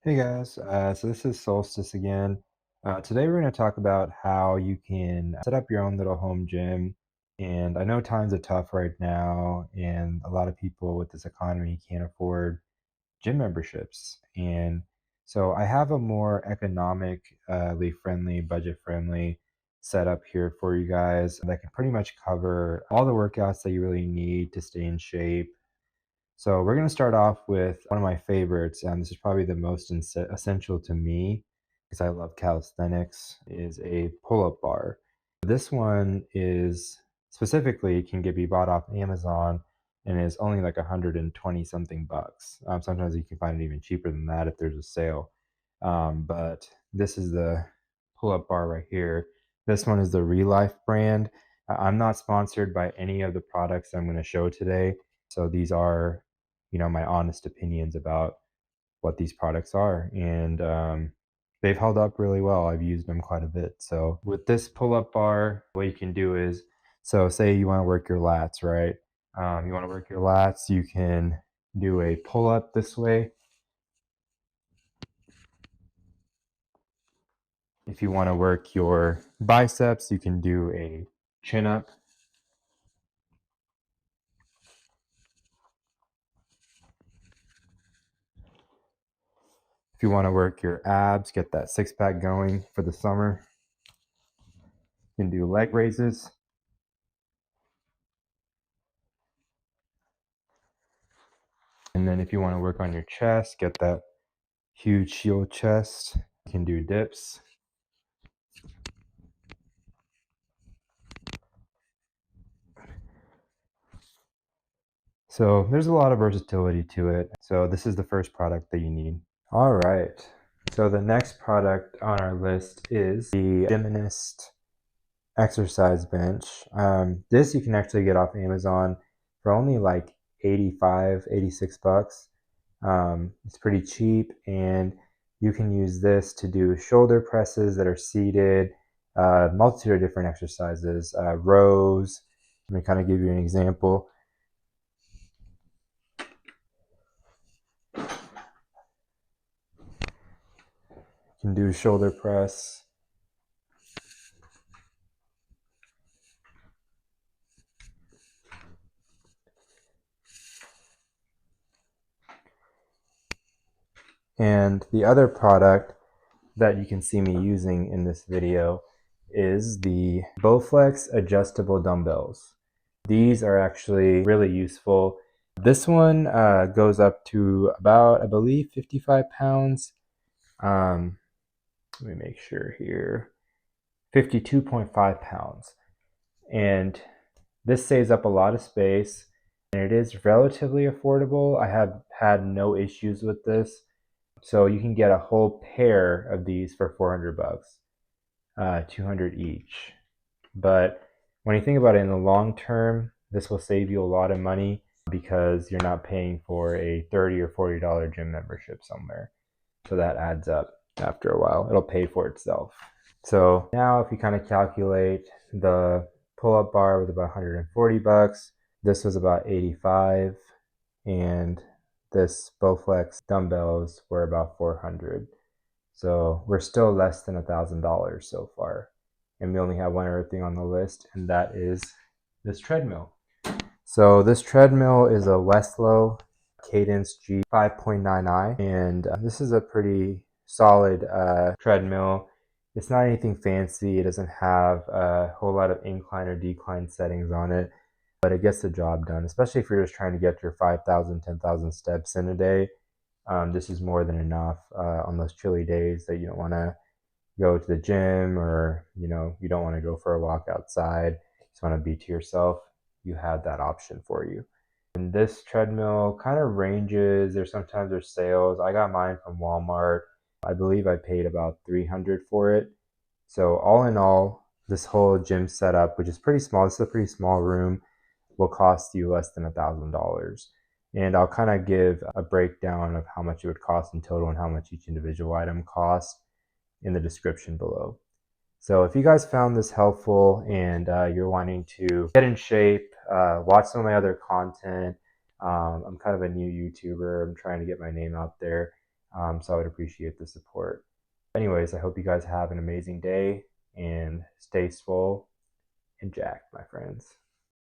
Hey guys, so this is Solstice again. Today we're going to talk about how you can set up your own little home gym. And I know times are tough right now, and a lot of people with this economy can't afford gym memberships. And so I have a more economically friendly, budget friendly setup here for you guys that can pretty much cover all the workouts that you really need to stay in shape. So we're going to start off with one of my favorites, and this is probably the most essential to me because I love calisthenics, is a pull-up bar. This one is specifically can be bought off Amazon and is only like 120 something bucks. Sometimes you can find it even cheaper than that if there's a sale. But this is the pull-up bar right here. This one is the Relife brand. I'm not sponsored by any of the products I'm going to show today. So these are, my honest opinions about what these products are. And they've held up really well. I've used them quite a bit. So with this pull-up bar, what you can do is, so say you want to work your lats, right? You want to work your lats, you can do a pull-up this way. If you want to work your biceps, you can do a chin up. If you want to work your abs, get that six pack going for the summer, you can do leg raises. And then if you want to work on your chest, get that huge shield chest, you can do dips. So there's a lot of versatility to it. So this is the first product that you need. All right. So the next product on our list is the Gymnast exercise bench. This you can actually get off Amazon for only like 85, 86 bucks. It's pretty cheap, and you can use this to do shoulder presses that are seated, multitude of different exercises, rows. Let me kind of give you an example. You can do shoulder press. And the other product that you can see me using in this video is the Bowflex Adjustable Dumbbells. These are actually really useful. This one goes up to about, I believe, 55 pounds. Let me make sure here. 52.5 pounds. And this saves up a lot of space, and it is relatively affordable. I have had no issues with this. So you can get a whole pair of these for 400 bucks, 200 each. But when you think about it in the long term, this will save you a lot of money because you're not paying for a $30 or $40 gym membership somewhere. So that adds up after a while. It'll pay for itself. So now if you kind of calculate the pull-up bar with about 140 bucks, this was about 85, and this Bowflex dumbbells were about 400. So we're still less than $1,000 so far. And we only have one other thing on the list, and that is this treadmill. So this treadmill is a Weslo Cadence G 5.9i, and this is a pretty solid treadmill. It's not anything fancy. It doesn't have a whole lot of incline or decline settings on it, but it gets the job done, especially if you're just trying to get your 5,000, 10,000 steps in a day. This is more than enough on those chilly days that you don't want to go to the gym, or you don't want to go for a walk outside, you just want to be to yourself. You have that option for you. And this treadmill kind of ranges. Sometimes there's sales. I got mine from Walmart. I believe I paid about $300 for it. So all in all, this whole gym setup, which is pretty small, this is a pretty small room, will cost you less than $1,000. And I'll kind of give a breakdown of how much it would cost in total and how much each individual item costs in the description below. So if you guys found this helpful and you're wanting to get in shape, watch some of my other content. I'm kind of a new YouTuber. I'm trying to get my name out there. So I would appreciate the support. Anyways, I hope you guys have an amazing day and stay swole and jacked, my friends.